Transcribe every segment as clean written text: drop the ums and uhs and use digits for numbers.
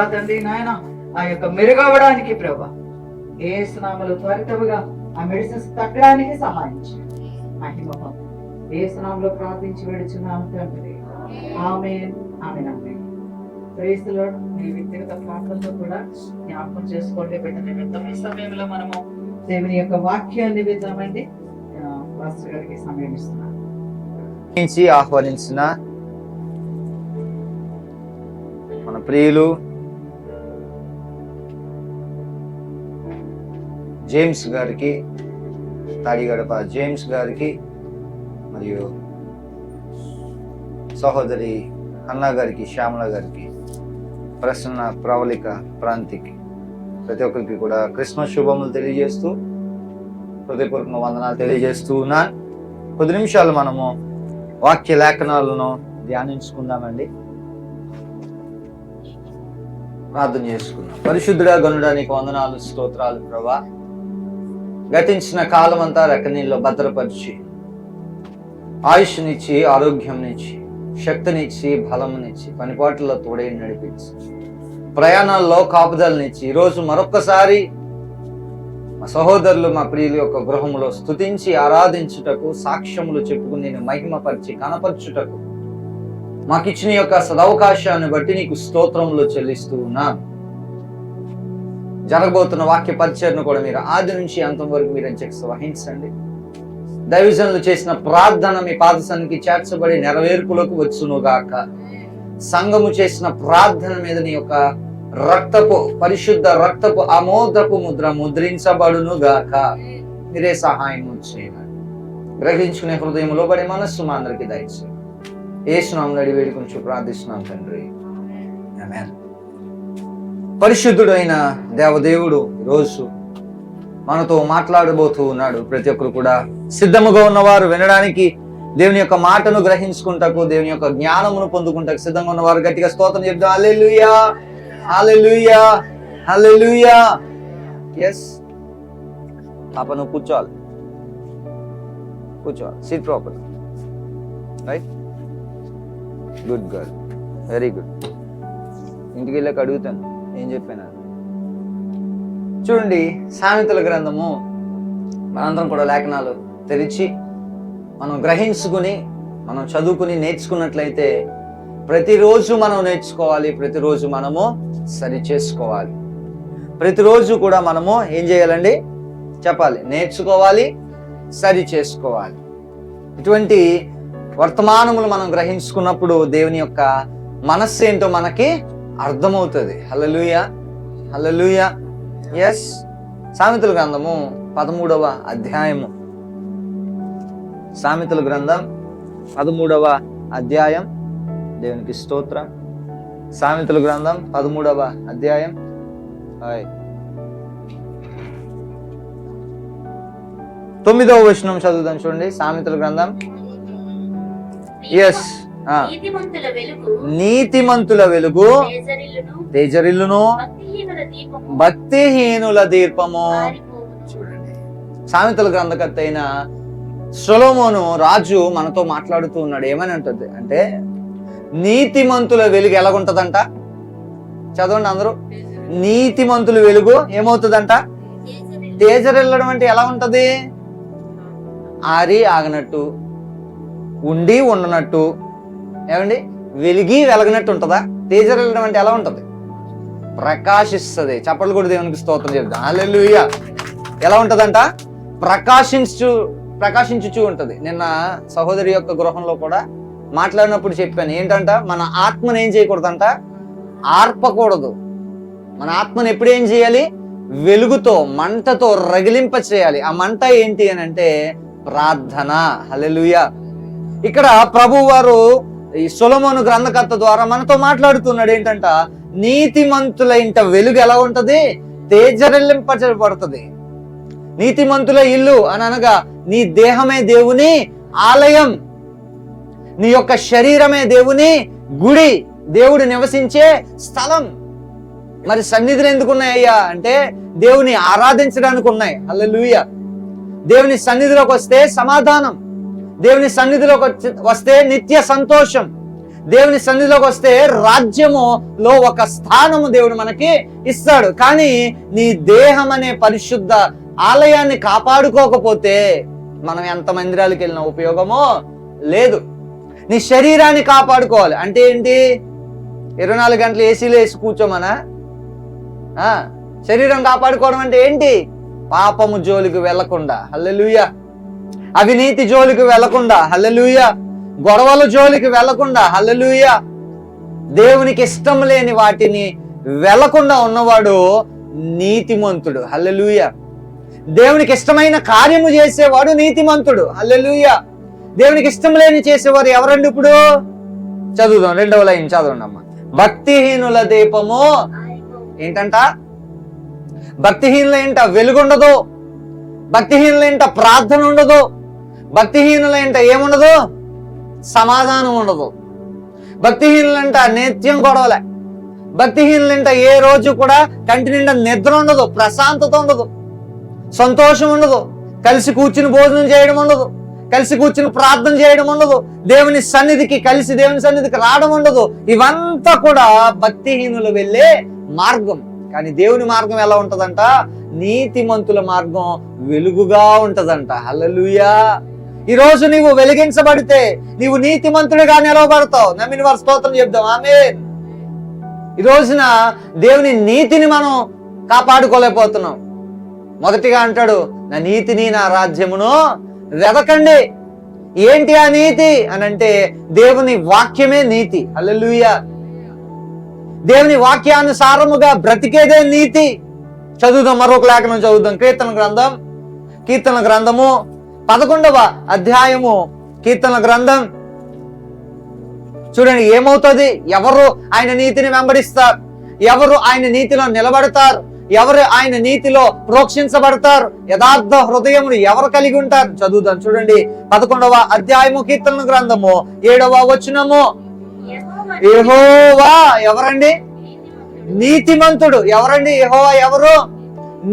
ప్రభా తండ్రి నాయన ఆ యొక్క మెరుగవడానికి ప్రభా యేసు నామములో త్వరితముగా ఆ మెడిసిన్స్ తగ్గడానికి సహాయం చేయండి. మహిమ యేసు నామములో ప్రార్థించి వేడుచున్నాము తండ్రి. Amen amen amen. Praise the Lord. మీ వ్యక్తిగత ప్రార్థనతో కూడా జ్ఞాపకం చేసుకోండి. బిడ్డ నిమిత్తం ఈ సమయంలో మనము దేవుని యొక్క వాక్యాన్ని విద్దామండి. పాస్టర్ గారికి సమయం ఇస్తున్నాను. ఆహ్వానించిన మన ప్రియులు జేమ్స్ గారికి, తాడిగడప జేమ్స్ గారికి మరియు సహోదరి అన్నా గారికి, శ్యామల గారికి, ప్రసన్న ప్రవళిక ప్రాంతికి ప్రతి ఒక్కరికి కూడా క్రిస్మస్ శుభములు తెలియజేస్తూ హృదయపూర్వక వందనాలు తెలియజేస్తూ ఉన్నాను. కొద్ది నిమిషాలు మనము వాక్య లేఖనాలను ధ్యానించుకుందామండి. ప్రార్థన చేసుకుందాం. పరిశుద్ధుడా గనుడా నీకు వందనాలు, స్తోత్రాలు ప్రభా. గతించిన కాలం అంతా రెక్కనీళ్ళలో భద్రపరిచి ఆయుష్నిచ్చి, ఆరోగ్యంనిచ్చి, శక్తినిచ్చి, బలమునిచ్చి, పనిపాట్లలో తోడే నడిపించి, ప్రయాణాల్లో కాపుదలనిచ్చి, ఈరోజు మరొక్కసారి మా సహోదరులు, మా ప్రియుల యొక్క గృహంలో స్తుతించి ఆరాధించుటకు, సాక్ష్యములు చెప్పుకుని నేను మహిమపరిచి కనపరచుటకు మాకిచ్చిన యొక్క సదవకాశాన్ని బట్టి నీకు స్తోత్రములు చెల్లిస్తూ ఉన్నాను. జరగబోతున్న వాక్య పరిచయను కూడా మీరు ఆది నుంచి అంతం వరకు మీరు చెక్స్ వహించండి. దైవజనులు చేసిన ప్రార్థన మీ పాద సన్నిధికి చేర్చబడి నెరవేర్పులకు వచ్చునుగాక. సంఘము చేసిన ప్రార్థన మీద నీ యొక్క రక్తపు, పరిశుద్ధ రక్తపు అమోదపు ముద్ర ముద్రించబడును గాక. మీరే సహాయం చేయాలి. గ్రహించుకునే హృదయంలో పడే మనస్సు మా అందరికి దయచేయండి. యేసు నామములో అడిగి వేడుకొంచు ప్రార్థిస్తున్నాం తండ్రి. ఆమేన్. పరిశుద్ధుడైన దేవదేవుడు ఈరోజు మనతో మాట్లాడబోతూ ఉన్నాడు. ప్రతి ఒక్కరు కూడా సిద్ధముగా ఉన్నవారు, వినడానికి దేవుని యొక్క మాటను గ్రహించుకుంటకు, దేవుని యొక్క జ్ఞానమును పొందుకుంటకు సిద్ధంగా ఉన్నవారు గట్టిగా స్తోత్రం చెప్తాం. హల్లెలూయా, హల్లెలూయా, హల్లెలూయా. yes పాప నువ్వు కూర్చోవాలి, SIT proper. Right, good girl, very good. ఇంటికి వెళ్ళాక అడుగుతాను ఏం చెప్పాను. చూడండి, సామెతల గ్రంథము మనందరం కూడా లేఖనాలు తెరిచి మనం గ్రహించుకుని, మనం చదువుకుని నేర్చుకున్నట్లయితే ప్రతిరోజు మనం నేర్చుకోవాలి, ప్రతిరోజు మనము సరి చేసుకోవాలి. ప్రతిరోజు కూడా మనము ఏం చేయాలండి చెప్పాలి, నేర్చుకోవాలి, సరి చేసుకోవాలి. ఇటువంటి వర్తమానములు మనం గ్రహించుకున్నప్పుడు దేవుని యొక్క మనస్సు ఏంటో మనకి అర్థమవుతుంది. హల్లెలూయా, హల్లెలూయా. ఎస్, సామెతల గ్రంథము 13వ అధ్యాయము. సామెతల గ్రంథం 13వ అధ్యాయం. దేవునికి స్తోత్రం. సామెతల గ్రంథం 13వ అధ్యాయం 9వ వచనం చదువుదాం. చూడండి, సామెతల గ్రంథం. ఎస్, నీతిమంతుల వెలుగు తేజరిల్లును, భక్తిహీనుల దీపము. చూడండి, సామెతల గ్రంథకర్త అయిన సొలొమోను రాజు మనతో మాట్లాడుతూ ఉన్నాడు. ఏమని ఉంటుంది అంటే, నీతిమంతుల వెలుగు ఎలాగుంటదంట? చదవండి అందరూ. నీతిమంతుల వెలుగు ఏమవుతుందంట? తేజరిల్లడం. అంటే ఎలా ఉంటది? ఆరి ఆగనట్టు, ఉండి ఉండనట్టు, ఏమండి వెలిగి వెలగనట్టు ఉంటుందా? తేజరిల్లడం అంటే ఎలా ఉంటది? ప్రకాశిస్తుంది. చప్పట్లు కూడా దేవునికి స్తోత్రం చెప్తాం. హల్లెలూయా. ఎలా ఉంటదంట? ప్రకాశించుచూ ఉంటది. నిన్న సహోదరి యొక్క గృహంలో కూడా మాట్లాడినప్పుడు చెప్పాను ఏంటంట, మన ఆత్మను ఏం చేయకూడదంట? ఆర్పకూడదు. మన ఆత్మను ఎప్పుడు ఏం చేయాలి? వెలుగుతో, మంటతో రగిలింప చేయాలి. ఆ మంట ఏంటి అని అంటే ప్రార్థన. హల్లెలూయా. ఇక్కడ ప్రభు వారు ఈ సొలొమోను గ్రంథకర్త ద్వారా మనతో మాట్లాడుతున్నాడు. ఏంటంట, నీతిమంతుల ఇంట వెలుగు ఎలా ఉంటది? తేజరిల్లింపబడుతుంది. నీతిమంతుల ఇల్లు అని అనగా నీ దేహమే దేవుని ఆలయం, నీ యొక్క శరీరమే దేవుని గుడి, దేవుడు నివసించే స్థలం. మరి సన్నిధులు ఎందుకు ఉన్నాయ్యా అంటే దేవుని ఆరాధించడానికి ఉన్నాయి. హల్లెలూయా. దేవుని సన్నిధిలోకి వస్తే సమాధానం, దేవుని సన్నిధిలోకి వస్తే నిత్య సంతోషం, దేవుని సన్నిధిలోకి వస్తే రాజ్యములో ఒక స్థానము దేవుడు మనకి ఇస్తాడు. కానీ నీ దేహం అనే పరిశుద్ధ ఆలయాన్ని కాపాడుకోకపోతే మనం ఎంత మందిరాలకు వెళ్ళిన ఉపయోగమో లేదు. నీ శరీరాన్ని కాపాడుకోవాలి అంటే ఏంటి? 24 గంటలు ఏసీలో వేసి కూర్చోమనా? శరీరం కాపాడుకోవడం అంటే ఏంటి? పాపము జోలికి వెళ్లకుండా, హల్లెలూయా. అవినీతి జోలికి వెళ్లకుండా, హల్లెలూయా. గొడవల జోలికి వెళ్లకుండా, హల్లెలూయా. దేవునికి ఇష్టం లేని వాటిని వెళ్లకుండా ఉన్నవాడు నీతిమంతుడు, హల్లెలూయా. దేవునికి ఇష్టమైన కార్యము చేసేవాడు నీతిమంతుడు, హల్లెలూయా. దేవునికి ఇష్టం లేని చేసేవారు ఎవరండి? ఇప్పుడు చదువుదాం, 2వ లైన్ చదవండి అమ్మా. భక్తిహీనుల దీపము ఏంటంట? భక్తిహీనుల ఏంట వెలుగుండదు, భక్తిహీనుల ఏంట ప్రార్థన ఉండదు, భక్తిహీనుల ఏంట ఏముండదు? సమాధానం ఉండదు. భక్తిహీనులంట నిత్యం గొడవలే, భక్తిహీనులంట ఏ రోజు కూడా కంటి నిండా నిద్ర ఉండదు, ప్రశాంతత ఉండదు, సంతోషం ఉండదు, కలిసి కూర్చుని భోజనం చేయడం ఉండదు, కలిసి కూర్చుని ప్రార్థన చేయడం ఉండదు, దేవుని సన్నిధికి కలిసి దేవుని సన్నిధికి రావడం ఉండదు. ఇవంతా కూడా భక్తిహీనులు వెళ్ళే మార్గం. కానీ దేవుని మార్గం ఎలా ఉంటదంట? నీతిమంతుల మార్గం వెలుగుగా ఉంటదంట, హల్లెలూయా. ఈ రోజు నీవు వెలిగించబడితే నీవు నీతిమంతుడిగా నిలవబడతావు. నమ్మిన వారి స్తోత్రం చెప్దాం, ఆమేన్. ఈ రోజున దేవుని నీతిని మనం కాపాడుకోలేకపోతున్నాం. మొదటిగా అంటాడు, నా నీతిని నా రాజ్యమును వెదకండి. ఏంటి ఆ నీతి అని అంటే దేవుని వాక్యమే నీతి, హల్లెలూయా. దేవుని వాక్యానుసారముగా బ్రతికేదే నీతి. చదువుదాం, మరొక లేఖనం చదువుదాం. కీర్తన గ్రంథము 11వ అధ్యాయము. కీర్తన గ్రంథం చూడండి ఏమవుతుంది. ఎవరు ఆయన నీతిని వెంబడిస్తారు, ఎవరు ఆయన నీతిలో నిలబడతారు, ఎవరు ఆయన నీతిలో ప్రోక్షించబడతారు, యథార్థ హృదయమును ఎవరు కలిగి ఉంటారు? చదువుదాం చూడండి. 11వ అధ్యాయము కీర్తన గ్రంథము 7వ వచనము. యెహోవా ఎవరండి? నీతిమంతుడు. ఎవరండి యెహోవా? ఎవరు?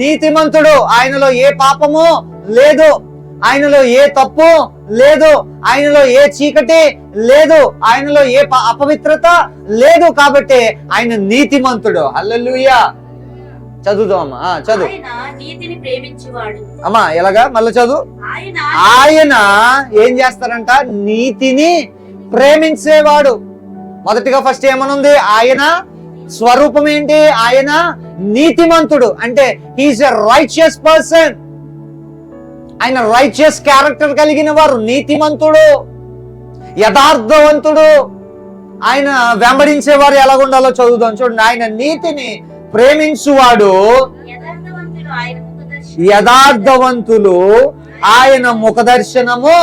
నీతిమంతుడు. ఆయనలో ఏ పాపము లేదు, ఆయనలో ఏ తప్పు లేదు, ఆయనలో ఏ చీకటి లేదు, ఆయనలో ఏ అపవిత్రత లేదు. కాబట్టి ఆయన నీతిమంతుడు, హల్లెలూయా. చదువుదామా, చదువు అమ్మా. ఎలాగా? మళ్ళీ చదువు. ఆయన ఏం చేస్తారంట? నీతిని ప్రేమించేవాడు. మొదటిగా ఫస్ట్ ఏమనుంది? ఆయన స్వరూపం ఏంటి? ఆయన నీతిమంతుడు. అంటే హీఈస్ ఎ రైచియస్ పర్సన్. ఆయన రైచియస్ క్యారెక్టర్ కలిగిన వారు, నీతిమంతుడు, యథార్థవంతుడు. ఆయన వెంబడించేవారు ఎలాగుండాలో చదువుదాం చూడండి. ఆయన నీతిని ప్రేమించువాడు, యథార్థవంతులు ఆయన ముఖదర్శనము.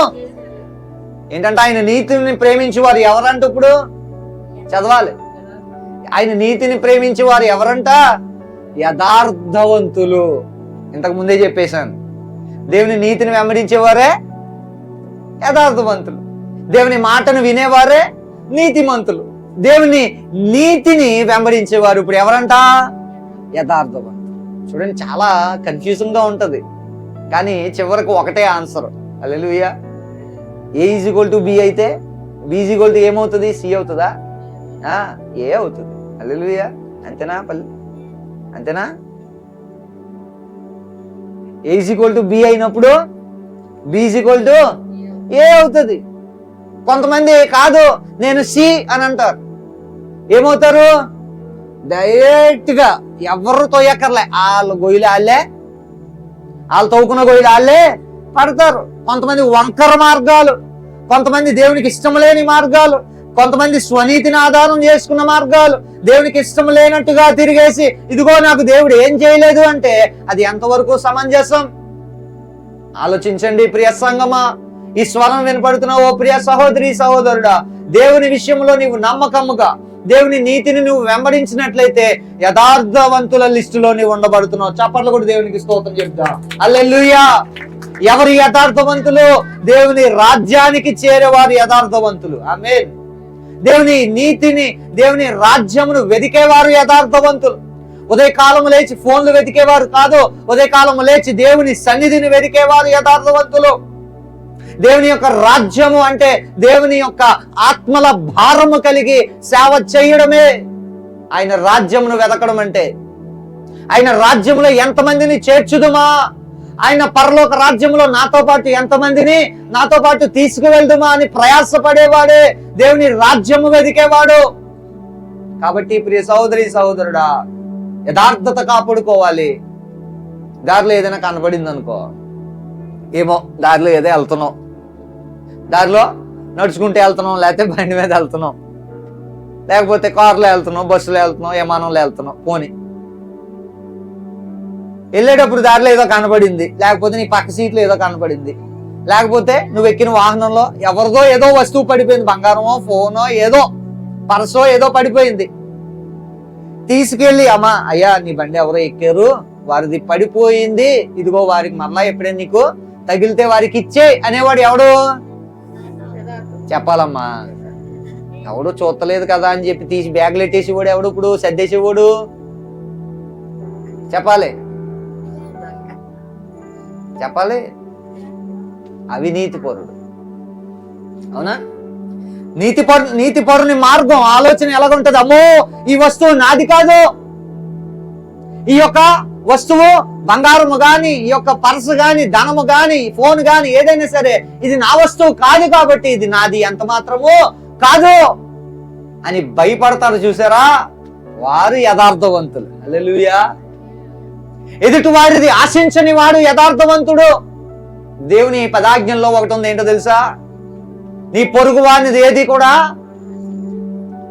ఏంటంటే ఆయన నీతిని ప్రేమించేవారు ఎవరంట? ఇప్పుడు చదవాలి. ఆయన నీతిని ప్రేమించేవారు ఎవరంట? యథార్థవంతులు. ఇంతకు ముందే చెప్పేశాను. దేవుని నీతిని వెంబడించేవారే యథార్థవంతులు, దేవుని మాటను వినేవారే నీతిమంతులు. దేవుని నీతిని వెంబడించేవారు ఇప్పుడు ఎవరంట? యథార్థవంతులు. చూడండి, చాలా కన్ఫ్యూజింగ్ గా ఉంటది, కానీ చివరికి ఒకటే ఆన్సర్, హల్లెలూయా. ఏ = B అయితే B = ఏమవుతుంది? C అవుతుందా? ఏ అవుతుంది, హల్లెలూయా. అంతేనా? అంతేనా? ఏ = B అయినప్పుడు B = ఏ అవుతుంది. కొంతమంది కాదు నేను C అని అంటారు. ఏమవుతారు? డైరెక్ట్ గా ఎవరు తోయక్కర్లే, వాళ్ళ గొయ్యిలు వాళ్ళే, వాళ్ళు తవ్వుకున్న గొయ్యిలు వాళ్ళే పడతారు. కొంతమంది వంకర మార్గాలు, కొంతమంది దేవునికి ఇష్టం లేని మార్గాలు, కొంతమంది స్వనీతిని ఆధారం చేసుకున్న మార్గాలు, దేవునికి ఇష్టం లేనట్టుగా తిరిగేసి ఇదిగో నాకు దేవుడు ఏం చేయలేదు అంటే అది ఎంతవరకు సమంజసం? ఆలోచించండి ప్రియ సంగమా. ఈ స్వరం వినపడుతున్న ఓ ప్రియ సహోదరి సహోదరుడా, దేవుని విషయంలో నీవు నమ్మకముగా దేవుని నీతిని నువ్వు వెంబడించినట్లయితే యథార్థవంతుల లిస్టులో నీవు ఉండబడుతున్నావు. చప్పట్లు కూడా దేవునికి స్తోత్రం చెప్తా, హల్లెలూయా. ఎవరు యథార్థవంతులు? దేవుని రాజ్యానికి చేరేవారు యథార్థవంతులు, ఆమేన్. దేవుని నీతిని, దేవుని రాజ్యమును వెతికేవారు యథార్థవంతులు. ఉదయకాలము లేచి ఫోన్లు వెతికేవారు కాదు, ఉదయకాలము లేచి దేవుని సన్నిధిని వెతికేవారు యథార్థవంతులు. దేవుని యొక్క రాజ్యము అంటే దేవుని యొక్క ఆత్మల భారము కలిగి సేవ చేయడమే ఆయన రాజ్యమును వెతకడం అంటే. ఆయన రాజ్యములో ఎంతమందిని చేర్చుదుమా, ఆయన పరలోక రాజ్యంలో నాతో పాటు తీసుకువెళ్దుమా అని ప్రయాసపడేవాడే దేవుని రాజ్యము వెతికేవాడు. కాబట్టి ప్రియ సహోదరి సహోదరుడా, యథార్థత కాపాడుకోవాలి. దారిలో ఏదైనా కనబడింది అనుకో, ఏమో దారిలో ఏదో వెళ్తున్నాం, దారిలో నడుచుకుంటూ వెళ్తున్నాం, లేకపోతే బండి మీద వెళ్తున్నాం, లేకపోతే కారులో వెళ్తున్నాం, బస్సులో వెళ్తున్నాం, విమానంలో వెళ్తున్నాం, పోనీ వెళ్ళేటప్పుడు దారిలో ఏదో కనబడింది, లేకపోతే నీ పక్క సీట్లో ఏదో కనబడింది, లేకపోతే నువ్వు ఎక్కిన వాహనంలో ఎవరిదో ఏదో వస్తువు పడిపోయింది, బంగారమో ఫోనో ఏదో పర్సో ఏదో పడిపోయింది. తీసుకెళ్ళి అమ్మా అయ్యా నీ బండి ఎవరో ఎక్కారు, వారిది పడిపోయింది, ఇదిగో వారికి మళ్ళా ఎప్పుడైనా నీకు తగిలితే వారికి ఇచ్చే అనేవాడు ఎవడు? చెప్పాలమ్మా. ఎవడు చూస్తలేదు కదా అని చెప్పి తీసి బ్యాగులు ఎట్టేసేవాడు ఎవడు? ఇప్పుడు సర్దేసేవాడు. చెప్పాలి. అవినీతి పరుడు. అవునా? నీతి పరుని మార్గం ఆలోచన ఎలాగుంటది? అమ్మో ఈ వస్తువు నాది కాదు, ఈ యొక్క వస్తువు బంగారము గాని, ఈ యొక్క పర్సు గాని, ధనము గాని, ఫోన్ గాని, ఏదైనా సరే ఇది నా వస్తువు కాదు కాబట్టి ఇది నాది ఎంత మాత్రము కాదు అని భయపడతారు. చూసారా? వారు యథార్థవంతులు. హల్లెలూయా. ఎదుటి వారిది ఆశించని వాడు యథార్థవంతుడు. దేవుని పదాజ్ఞల్లో ఒకటి ఉంది, ఏంటో తెలుసా? నీ పొరుగు వారిది ఏది కూడా,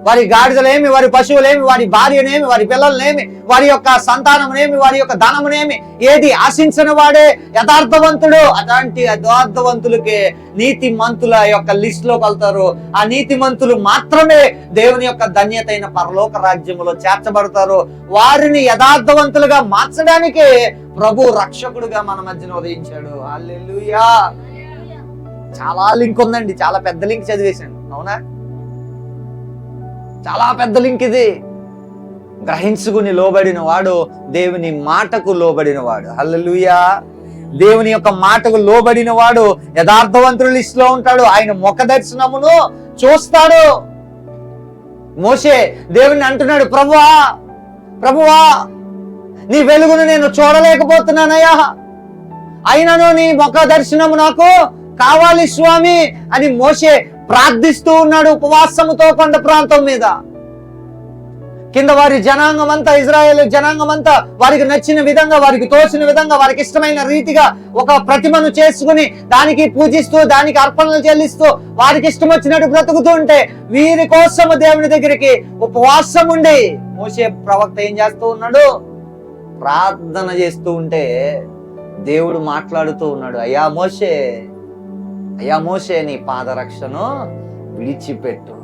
వారి గాడిదలేమి, వారి పశువులేమి, వారి భార్యనేమి, వారి పిల్లలనేమి, వారి యొక్క సంతానమునేమి, వారి యొక్క ధనమునేమి ఏది ఆశించిన వాడే యథార్థవంతుడు. అలాంటి యథార్థవంతులకే నీతి మంతుల యొక్క లిస్ట్ లో కలుతారు. ఆ నీతి మంతులు మాత్రమే దేవుని యొక్క ధన్యత అయిన పరలోక రాజ్యములో చేర్చబడతారు. వారిని యథార్థవంతులుగా మార్చడానికే ప్రభు రక్షకుడుగా మన మధ్యన ఉదయించాడు. హల్లెలూయా. చాలా లింక్ ఉందండి, చాలా పెద్ద లింక్ చదివేశాను. అవునా? చాలా పెద్ద లింక్ ఇది. గ్రహించుకుని లోబడిన వాడు దేవుని మాటకు లోబడిన వాడు. హల్లెలూయా. దేవుని యొక్క మాటకు లోబడిన వాడు యథార్థవంతుల లిస్ట్ లో ఉంటాడు. ఆయన ముఖ దర్శనమును చూస్తాడు. మోషే దేవుని అంటున్నాడు, ప్రభువా నీ వెలుగును నేను చూడలేకపోతున్నానయ్యా, అయినను నీ ముఖ దర్శనము నాకు కావాలి స్వామి అని మోషే ప్రార్థిస్తూ ఉన్నాడు ఉపవాసముతో కొండ ప్రాంతం మీద. కింద వారి జనాంగం అంతా, ఇజ్రాయేల్ జనాంగం అంతా వారికి నచ్చిన విధంగా, వారికి తోచిన విధంగా, వారికి ఇష్టమైన రీతిగా ఒక ప్రతిమను చేసుకుని దానికి పూజిస్తూ, దానికి అర్పణలు చెల్లిస్తూ, వారికి ఇష్టం వచ్చినట్టు బ్రతుకుతూ ఉంటే వీరి కోసము దేవుని దగ్గరికి ఉపవాసం ఉండి మోషే ప్రవక్త ఏం చేస్తూ ఉన్నాడు? ప్రార్థన చేస్తూ ఉంటే దేవుడు మాట్లాడుతూ ఉన్నాడు, అయ్యా మోషే నీ పాదరక్షను విడిచిపెట్టు,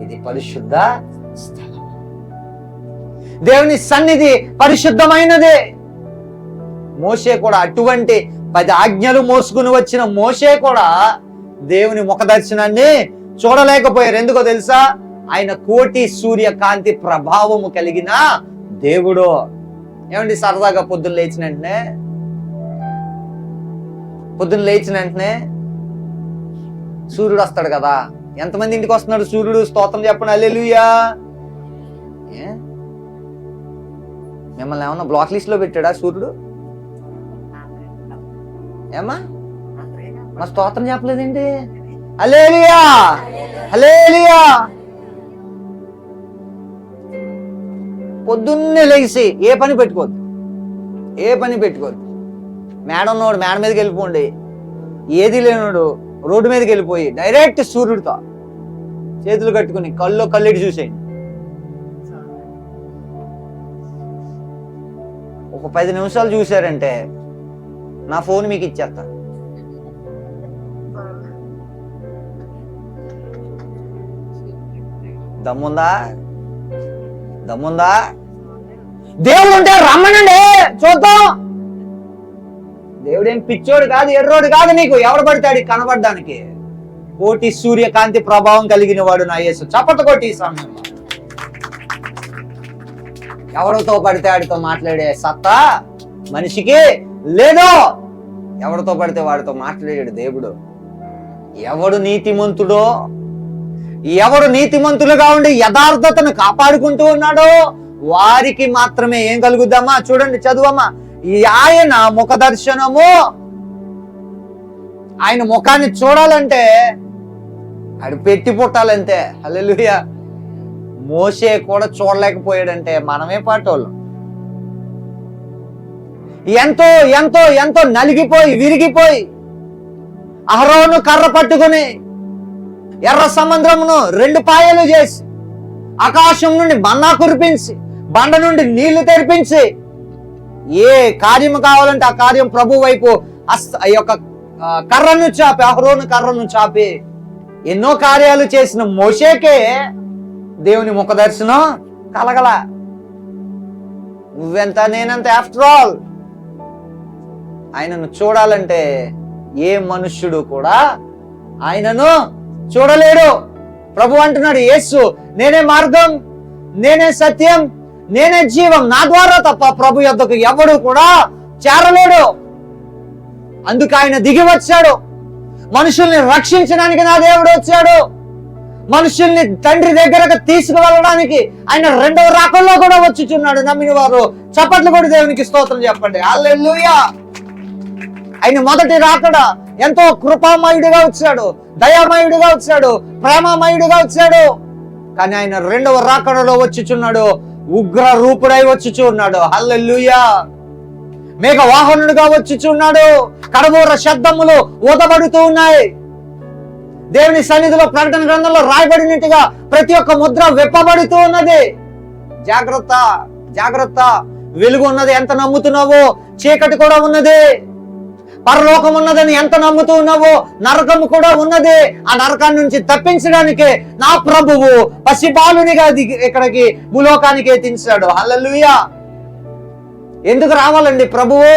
ఇది పరిశుద్ధ స్థలం. దేవుని సన్నిధి పరిశుద్ధమైనదే. మోషే కూడా అటువంటి 10 ఆజ్ఞలు మోసుకుని వచ్చిన మోషే కూడా దేవుని ముఖ దర్శనాన్ని చూడలేకపోయారు. ఎందుకో తెలుసా? ఆయన కోటి సూర్యకాంతి ప్రభావము కలిగిన దేవుడు. ఏమండి, సరదాగా పొద్దున్న లేచిన వెంటనే సూర్యుడు వస్తాడు కదా. ఎంతమంది ఇంటికి వస్తున్నాడు సూర్యుడు? స్తోత్రం చెప్పండి. హల్లెలూయా. మిమ్మల్ని ఏమన్నా బ్లాక్ లిస్ట్ లో పెట్టాడా సూర్యుడు? ఏమా మా స్తోత్రం చెప్పలేదండి? హల్లెలూయా, హల్లెలూయా. పొద్దున్నే లేచి ఏ పని పెట్టుకోవద్దు. మేడ ఉన్నవాడు మేడ మీదకి వెళ్ళిపోండి, ఏది లేనోడు రోడ్డు మీదకి వెళ్ళిపోయి డైరెక్ట్ సూర్యుడితో చేతులు కట్టుకుని కళ్ళెడి చూసేయండి. ఒక 10 నిమిషాలు చూశారంటే నా ఫోన్ మీకు ఇచ్చేస్తా. దమ్ముందా? దేవుడు ఉంటే రమ్మనండి, చూద్దాం. దేవుడేం పిచ్చోడు కాదు, ఎర్రోడు కాదు. నీకు ఎవడు పడతాడు కనబడడానికి? కోటి సూర్యకాంతి ప్రభావం కలిగిన వాడు నా యేసు. చప్పట్లు కొట్టి ఈ సమయంలో. ఎవరితో పడితే వాడితో మాట్లాడే సత్తా మనిషికి లేదు. ఎవరితో పడితే వాడితో మాట్లాడాడు దేవుడు. ఎవడు నీతిమంతుడో, ఎవడు నీతిమంతులుగా ఉండి యథార్థతను కాపాడుకుంటూ ఉన్నాడో వారికి మాత్రమే ఏం కలుగుద్దామా? చూడండి, చదువమ్మా. ఆయన ముఖ దర్శనము, ఆయన ముఖాన్ని చూడాలంటే ఆడు పెట్టి పుట్టాలంతే. హల్లెలూయా. మోషే కూడా చూడలేకపోయాడంటే మనమే పాటోళ్ళం. ఎంతో ఎంతో ఎంతో నలిగిపోయి విరిగిపోయి అహరోను కర్ర పట్టుకుని ఎర్ర సముద్రమును 2 పాయలు చేసి ఆకాశం నుండి మన్నా కురిపించి బండ నుండి నీళ్లు తెరిపించి ఏ కార్యము కావాలంటే ఆ కార్యం ప్రభు వైపు కర్రను చాపి, అహరోను కర్రను చాపి ఎన్నో కార్యాలు చేసిన మోషేకే దేవుని ముఖ దర్శనం కలగల. నువ్వెంత నేనంత, ఆఫ్టర్ ఆల్ ఆయనను చూడాలంటే ఏ మనుష్యుడు కూడా ఆయనను చూడలేడు. ప్రభు అంటున్నాడు, యేసు నేనే మార్గం, నేనే సత్యం, నేనే జీవం, నా ద్వారా తప్ప ప్రభు యొద్దకు ఎవడు కూడా చేరలేడు. అందుకు ఆయన దిగి వచ్చాడు. మనుషుల్ని రక్షించడానికి నా దేవుడు వచ్చాడు. మనుషుల్ని తండ్రి దగ్గరకు తీసుకువెళ్ళడానికి ఆయన 2వ రాకల్లో కూడా వచ్చుచున్నాడు. నమ్మిన వారు చప్పట్లు కూడా దేవునికి స్తోత్రం చెప్పండి. హల్లెలూయా. ఆయన మొదటి రాకడ ఎంతో కృపామయుడిగా వచ్చాడు, దయామయుడిగా వచ్చాడు, ప్రేమమయుడిగా వచ్చాడు. కానీ ఆయన 2వ రాకడలో వచ్చుచున్నాడు, ఉగ్ర రూపుడై వచ్చుచున్నాడు. హల్లెలూయా. మేఘ వాహనుడిగా వచ్చుచున్నాడు. కడబూర శబ్దములు ఊదబడుతూ ఉన్నాయి. దేవుని సన్నిధిలో ప్రకటన గ్రంథంలో రాయబడినట్టుగా ప్రతి ఒక్క ముద్ర విప్పబడుతూ ఉన్నది. జాగ్రత్త, జాగ్రత్త. వెలుగు ఉన్నది ఎంత నమ్ముతున్నావో, చీకటి కూడా ఉన్నది. పరలోకం ఉన్నదని ఎంత నమ్ముతూ ఉన్నావో, నరకము కూడా ఉన్నది. ఆ నరకాన్ని నుంచి తప్పించడానికి నా ప్రభువు పసిబాలునిగా ఇక్కడికి భూలోకానికి ఎత్తించాడు. హల్లెలూయా. ఎందుకు రావాలండి ప్రభువు?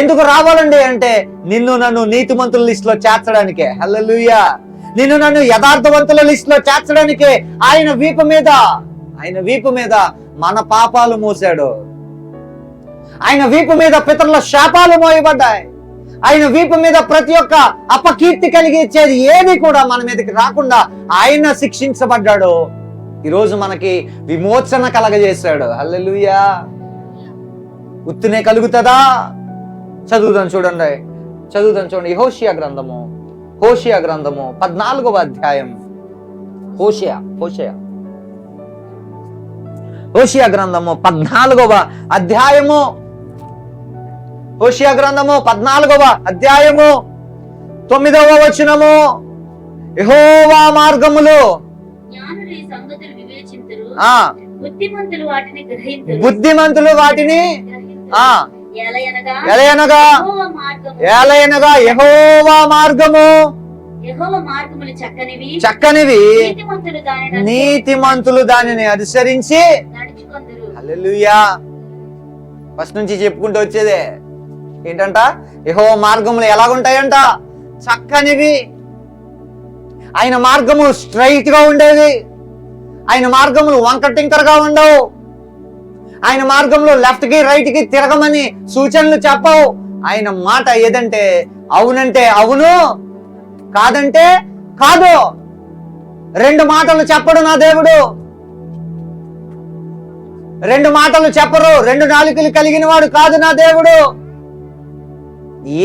ఎందుకు రావాలండి అంటే నిన్ను నన్ను నీతిమంతుల లిస్టులో చేర్చడానికే. హల్లెలూయా. నిన్ను నన్ను యథార్థవంతుల లిస్టులో చేర్చడానికే ఆయన వీపు మీద మన పాపాలు మోసాడు. ఆయన వీపు మీద పితరుల శాపాలు మోయబడ్డాయి. ఆయన వీపు మీద ప్రతి ఒక్క అపకీర్తి కలిగించేది ఏది కూడా మన మీదకి రాకుండా ఆయన శిక్షించబడ్డాడు. ఈరోజు మనకి విమోచన కలగజేశాడు. హల్లెలూయా. ఉత్తినే కలుగుతుందా? చదువుదాం చూడండి. హోషియా గ్రంథము 14వ అధ్యాయం. హోషియా గ్రంథము 14వ అధ్యాయము. హోషియా గ్రంథము 14వ అధ్యాయము 9వ వచనము. యెహోవా మార్గములు బుద్ధిమంతులు వాటిని ఎలయనగా యెహోవా మార్గము చక్కనివి, నీతిమంతులు దానిని అనుసరించి. హల్లెలూయా. ఫస్ట్ నుంచి చెప్పుకుంటూ వచ్చేదే ఏంటంట? యెహోవా మార్గములు ఎలాగుంటాయంట? చక్కనివి. ఆయన మార్గము స్ట్రైట్ గా ఉండేవి. ఆయన మార్గములు వంకటింకరగా ఉండవు. ఆయన మార్గంలో లెఫ్ట్ కి రైట్ కి తిరగమని సూచనలు చెప్పవు. ఆయన మాట ఏదంటే అవునంటే అవును, కాదంటే కాదు. 2 మాటలు చెప్పడు నా దేవుడు. 2 మాటలు చెప్పరు. 2 నాలుకలు కలిగిన వాడు కాదు నా దేవుడు.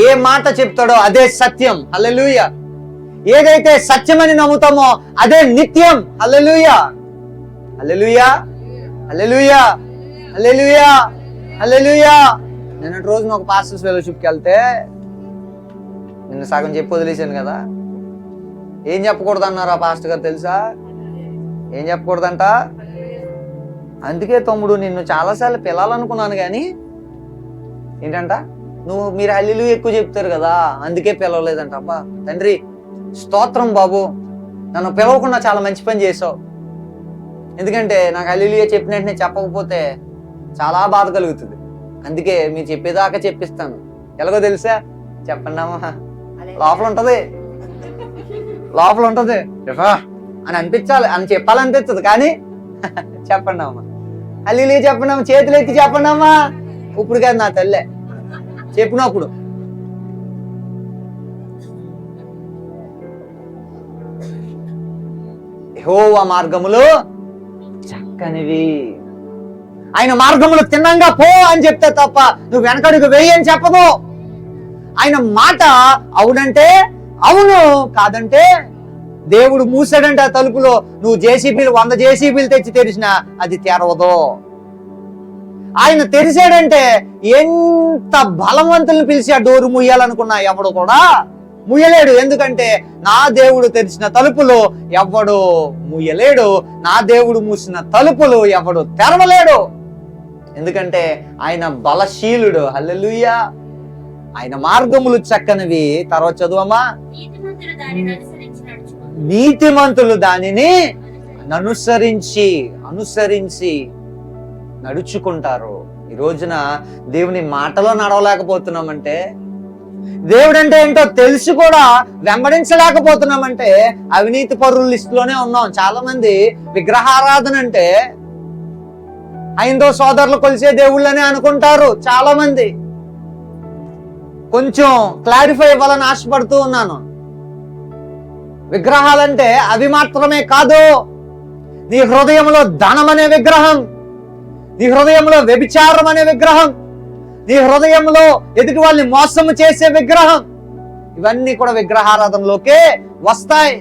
ఏ మాట చెప్తాడో అదే సత్యం. హల్లెలూయా. ఏదైతే సత్యమని నమ్ముతామో అదే నిత్యం. హల్లెలూయా. హల్లెలూయా. హల్లెలూయా. హల్లెలూయా. హల్లెలూయా. నిన్నటి రోజున ఒక పాస్టర్స్ ఫెలోషిప్కి వెళ్తే నిన్న సగం చెప్పి వదిలేశాను కదా. ఏం చెప్పకూడదు అన్నారు ఆ పాస్టర్ గారు తెలుసా? ఏం చెప్పకూడదంట? అందుకే తమ్ముడు నిన్ను చాలాసార్లు పిలాలనుకున్నాను కానీ ఏంటంట, మీరు హల్లెలూయా ఎక్కువ చెప్తారు కదా అందుకే పిలవలేదంట. అబ్బా తండ్రి స్తోత్రం బాబు, నన్ను పిలవకుండా చాలా మంచి పని చేసావు. ఎందుకంటే నాకు హల్లెలూయా చెప్పిన వెంటనే చెప్పకపోతే చాలా బాధ కలుగుతుంది. అందుకే మీరు చెప్పేదాకా చెప్పిస్తాను. ఎలాగో తెలుసా? చెప్పండి అమ్మా. లోపల ఉంటది అని అనిపించాలి, అని చెప్పాలనిపిస్తుంది కానీ చెప్పండి అమ్మా. హల్లెలూయా చెప్పండి అమ్మా. చేతులు ఎత్తి చెప్పండి అమ్మా. ఇప్పుడు కాదు నా తల్లే చెప్పినప్పుడు. యెహోవా మార్గములు చక్కనివి. ఆయన మార్గములు తిన్నంగా పో అని చెప్తే తప్ప నువ్వు వెనకడుగు వేయి అని చెప్పదు. ఆయన మాట అవునంటే అవును, కాదంటే దేవుడు మూసాడంటే ఆ తలుపులో నువ్వు 100 జేసీబీలు తెచ్చి తెరిచినా అది తెరవదు. ఆయన తెరిచాడంటే ఎంత బలవంతులను పిలిచి ఆ డోరు ముయ్యాలనుకున్నా ఎవడు కూడా ముయ్యలేడు. ఎందుకంటే నా దేవుడు తెరిచిన తలుపులు ఎవడు ముయ్యలేడు, నా దేవుడు మూసిన తలుపులు ఎవడు తెరవలేడు. ఎందుకంటే ఆయన బలశీలుడు. హల్లెలూయా. ఆయన మార్గములు చక్కనివి. తర్వాత చదువమ్మా. నీతిమంతులు దానిని అనుసరించి నడుచుకుంటారు. ఈ రోజున దేవుని మాటలో నడవలేకపోతున్నామంటే, దేవుడు అంటే ఏంటో తెలిసి కూడా వెంబడించలేకపోతున్నామంటే అవినీతి పరుల లిస్టులోనే ఉన్నాం. చాలా మంది విగ్రహారాధన అంటే హైందవ సోదరులు కొలిసే దేవుళ్ళని అనుకుంటారు. చాలా మంది కొంచెం క్లారిఫై ఇవ్వాలని ఆశపడుతూ ఉన్నాను. విగ్రహాలంటే అవి మాత్రమే కాదు. నీ హృదయంలో ధనం అనే విగ్రహం, నీ హృదయంలో వ్యభిచారం అనే విగ్రహం, నీ హృదయంలో ఎదుటి వాళ్ళని మోసము చేసే విగ్రహం, ఇవన్నీ కూడా విగ్రహారాధనలోకే వస్తాయి.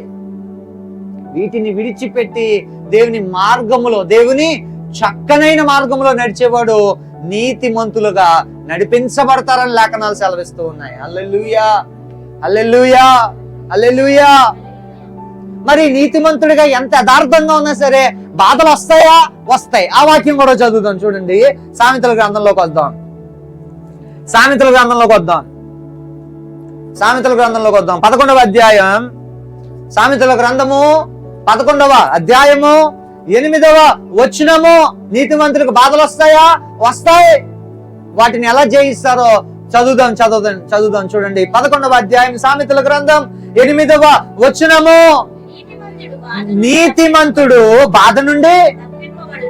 వీటిని విడిచిపెట్టి దేవుని మార్గములో, దేవుని చక్కనైన మార్గంలో నడిచేవాడు నీతిమంతులుగా నడిపించబడతారని లేఖనాలు సెలవిస్తూ ఉన్నాయి. హల్లెలూయా, హల్లెలూయా, హల్లెలూయా. మరి నీతిమంతుడిగా ఎంత యథార్థంగా ఉన్నా సరే బాధలు వస్తాయా? వస్తాయి. ఆ వాక్యం కూడా చదువుతాం చూడండి. సామెతల గ్రంథంలోకి వద్దాం. సామెతల గ్రంథంలోకి వద్దాం. 11వ అధ్యాయం. సామెతల గ్రంథము 11వ అధ్యాయము 8వ వచనము. నీతిమంతులకు బాధలు వస్తాయా? వస్తాయి. వాటిని ఎలా జయిస్తారో చదువుదాం చూడండి. 11వ అధ్యాయం సామెతల గ్రంథం 8వ వచనము. నీతిమంతుడు బాధ నుండి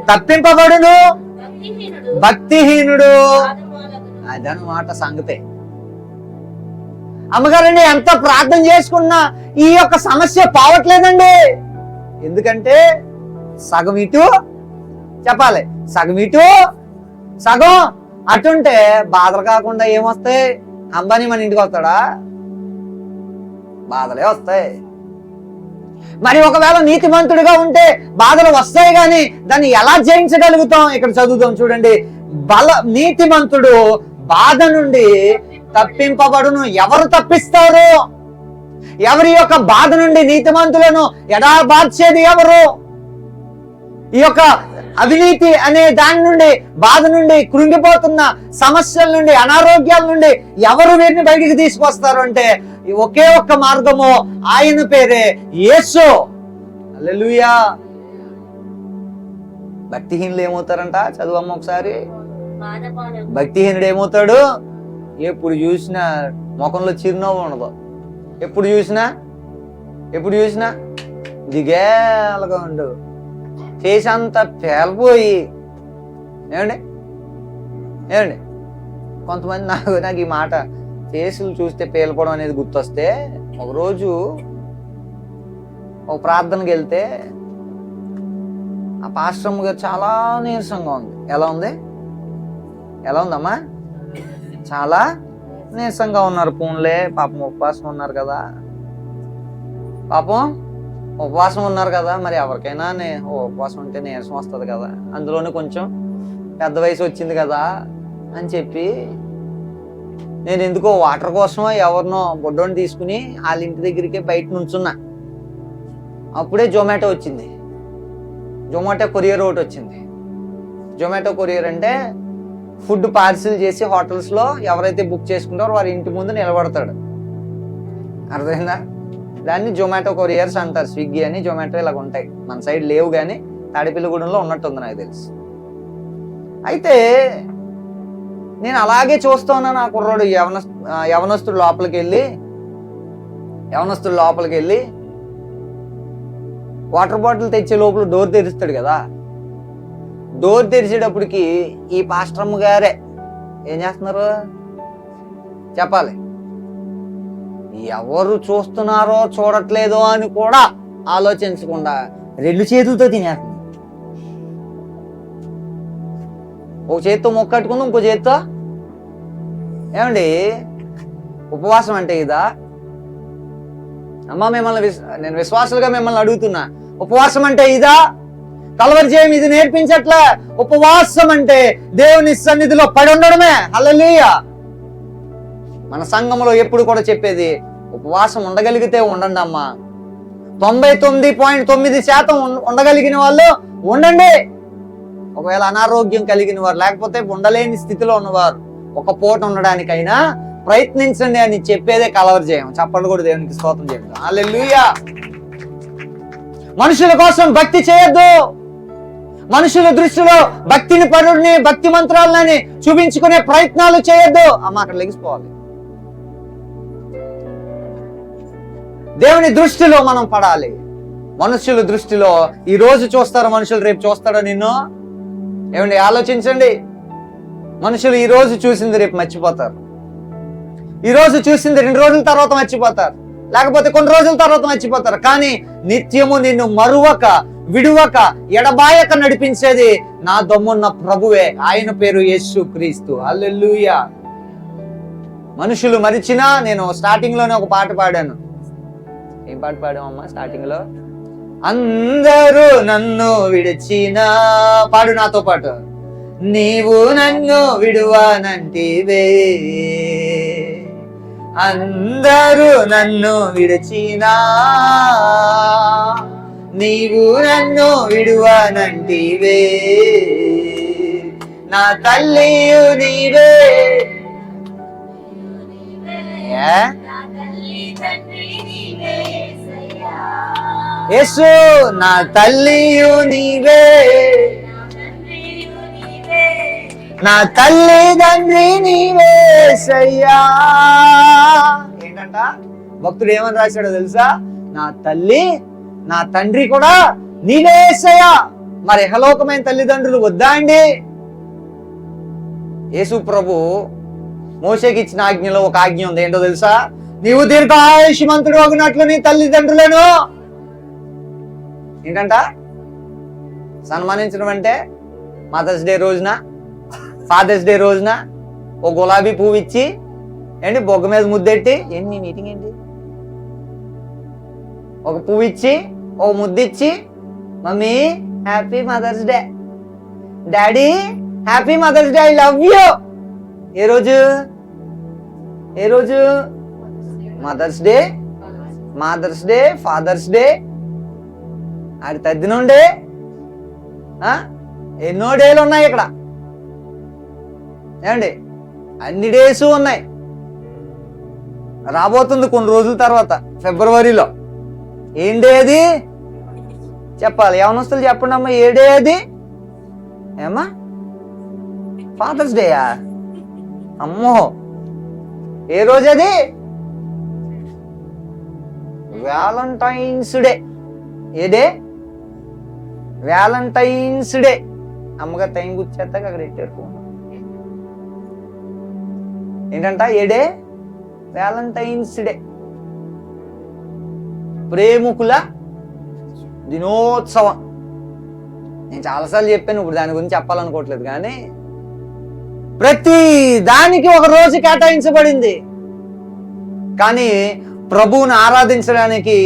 తప్పింపబడును, భక్తిహీనుడు అదనమాట సంగతే. అమ్మగారండి, ఎంత ప్రార్థన చేసుకున్నా ఈ యొక్క సమస్య పోవట్లేదండి. ఎందుకంటే సగం ఇటు చెప్పాలి, సగం ఇటు సగం అటుంటే బాధలు కాకుండా ఏమొస్తాయి? అంబానీ మన ఇంటికి వస్తాడా? బాధలే వస్తాయి. మరి ఒకవేళ నీతిమంతుడిగా ఉంటే బాధలు వస్తాయి, కానీ దాన్ని ఎలా జయించగలుగుతాం? ఇక్కడ చదువుతాం చూడండి. నీతిమంతుడు బాధ నుండి తప్పింపబడును. ఎవరు తప్పిస్తారు? ఎవరి యొక్క బాధ నుండి నీతిమంతులను ఎడబార్చేది ఎవరు? ఈ యొక్క అవినీతి అనే దాని నుండి, బాధ నుండి, కృంగిపోతున్న సమస్యల నుండి, అనారోగ్యాల నుండి ఎవరు వీరిని బయటికి తీసుకొస్తారు అంటే ఒకే ఒక్క మార్గము, ఆయన పేరే యేసు. హల్లెలూయా. భక్తిహీనులు ఏమవుతారంట? చదువమ్మ ఒకసారి. భక్తిహీనుడు ఏమవుతాడు? ఎప్పుడు చూసినా ముఖంలో చిరునవ్వు ఉండదు. ఎప్పుడు చూసినా దిగేలాగా ఉండు, చేసి అంతా పేలిపోయి. ఏమండి కొంతమంది నాకు ఈ మాట కేసులు చూస్తే పేలిపోవడం అనేది గుర్తొస్తే, ఒకరోజు ఒక ప్రార్థనకి వెళ్తే ఆ పాస్టమ్ గారు చాలా నీరసంగా ఉంది. ఎలా ఉందమ్మా? చాలా నీరసంగా ఉన్నారు. పూన్లే పాపం ఉపవాసం ఉన్నారు కదా, మరి ఎవరికైనా ఉపవాసం ఉంటే నీరసం వస్తుంది కదా, అందులోనే కొంచెం పెద్ద వయసు వచ్చింది కదా అని చెప్పి నేను ఎందుకో వాటర్ కోసమో ఎవరినో బొడ్డోని తీసుకుని వాళ్ళ ఇంటి దగ్గరికి బయట నుంచున్నా. అప్పుడే జొమాటో వచ్చింది. జొమాటో కొరియర్ ఒకటి వచ్చింది. జొమాటో కొరియర్ అంటే ఫుడ్ పార్సిల్ చేసి హోటల్స్లో ఎవరైతే బుక్ చేసుకుంటారో వారి ఇంటి ముందు నిలబడతాడు. అర్థమైందా? దాన్ని జొమాటో కొరియర్స్ అంటారు. స్విగ్గీ అని, జొమాటో ఇలాగ ఉంటాయి. మన సైడ్ లేవు, కానీ తాడిపిల్లిగూడెంలో ఉన్నట్టుంది నాకు తెలుసు. అయితే నేను అలాగే చూస్తూ ఉన్నాను. ఆ కుర్రాడు యవనస్తుడు లోపలికి వెళ్ళి వాటర్ బాటిల్ తెచ్చే లోపల డోర్ తెరుస్తాడు కదా. డోర్ తెరిచేటప్పటికి ఈ పాస్టరమ్మ గారే ఏం చేస్తున్నారు చెప్పాలి, ఎవరు చూస్తున్నారో చూడట్లేదో అని కూడా ఆలోచించకుండా 2 చేతులతో తినేస్తుంది. ఒక చేతితో మొక్కట్టుకుంది, ఇంకో చేతితో ఏమండి ఉపవాసం అంటే ఇదా? అమ్మా మిమ్మల్ని నేను విశ్వాసులుగా మిమ్మల్ని అడుగుతున్నా, ఉపవాసం అంటే ఇదా? కలవరి జయం ఇది నేర్పించట్లే. ఉపవాసం అంటే దేవుని సన్నిధిలో పడి ఉండడమే. హల్లెలూయా. మన సంఘంలో ఎప్పుడు కూడా చెప్పేది, ఉపవాసం ఉండగలిగితే ఉండండి అమ్మా. 99.9% ఉండగలిగిన వాళ్ళు ఉండండి. ఒకవేళ అనారోగ్యం కలిగిన వారు, లేకపోతే ఉండలేని స్థితిలో ఉన్నవారు, ఒక పూట ఉండడానికైనా ప్రయత్నించండి అని చెప్పేదే కలవరి జయం. చెప్పండి కూడా దేవునికి స్తోత్రం చేయండి. హల్లెలూయా. మనుషుల కోసం భక్తి చేయొద్దు. మనుషుల దృష్టిలో భక్తిని పరుడిని, భక్తి మంత్రాలని చూపించుకునే ప్రయత్నాలు చేయొద్దు. అమ్మ అక్కడ లెగిసిపోవాలి. దేవుని దృష్టిలో మనం పడాలి. మనుషుల దృష్టిలో ఈ రోజు చూస్తారు మనుషులు, రేపు చూస్తారో నిన్ను? ఏమండి ఆలోచించండి. మనుషులు ఈ రోజు చూసింది రేపు మర్చిపోతారు. ఈ రోజు చూసింది 2 రోజుల తర్వాత మర్చిపోతారు, లేకపోతే కొన్ని రోజుల తర్వాత మర్చిపోతారు. కానీ నిత్యము నిన్ను మరువక, విడువక, ఎడబాయక నడిపించేది నా దమ్మున్న ప్రభువే. ఆయన పేరు యేసు క్రీస్తు. హల్లెలూయా. మనుషులు మరిచినా, నేను స్టార్టింగ్ లోనే ఒక పాట పాడాను. ఏం పాట పాడామమ్మా స్టార్టింగ్ లో? అందరూ నన్ను విడిచినా, పాడు నాతో పాటు. నీవు నన్ను విడువనంటివే, అందరూ నన్ను విడిచినా, నీవు నన్ను విడువనంటివే, నా తల్లియు నీవే. యేసు నా తల్లియు నీవే, నా తల్లి తండ్రి నీవే సయ్యా. ఏంటంట భక్తుడు ఏమని రాశాడో తెలుసా? నా తల్లి నా తండ్రి కూడా నీవే సయ్యా. మరి ఇహలోకమైన తల్లిదండ్రులు వద్దా అండి? యేసు ప్రభు మోషేకి ఇచ్చిన ఆజ్ఞలో ఒక ఆజ్ఞ ఉంది. ఏంటో తెలుసా? నీవు దీర్ఘాయుష్మంతుడు అగినట్లు నీ తల్లిదండ్రులను ఏంటంట సన్మానించడం అంటే మదర్స్ డే రోజున, ఫాదర్స్ డే రోజున ఓ గులాబీ పువ్వు ఇచ్చి, ఏంటి బొగ్గ మీద ముద్దెట్టి, ఏంటి మీ మీటింగ్ ఏంటి, ఒక పువ్వు ఇచ్చి, ఒక ముద్దిచ్చి, mummy happy mother's day, daddy happy mother's day, I love you. ఏ రోజు? ఏ రోజు? Mother's day, mother's day, father's day. ఆడి తద్దినుండే ఎన్నో డేలు ఉన్నాయి ఇక్కడ. ఏమండి అన్ని డేస్ ఉన్నాయి. రాబోతుంది కొన్ని రోజుల తర్వాత ఫిబ్రవరిలో. ఏం డే అది చెప్పాలి? యవనస్తులు చెప్పండి అమ్మా, ఏ డే అది? ఏమ్మా ఫాదర్స్ డేయా? అమ్మో ఏ రోజు అది? Valentine's day. ఏ డే? Valentine's day. అమ్మగారు టైం గుర్చేస్తాక అక్కడ ఎట్టారు. ఏంటంట ఏ డే? వ్యాలంటైన్స్ డే, ప్రేమికుల దినోత్సవం. నేను చాలాసార్లు చెప్పాను, ఇప్పుడు దాని గురించి చెప్పాలనుకోవట్లేదు. కానీ ప్రతి దానికి ఒక రోజు కేటాయించబడింది. కానీ ప్రభువుని ఆరాధించడానికి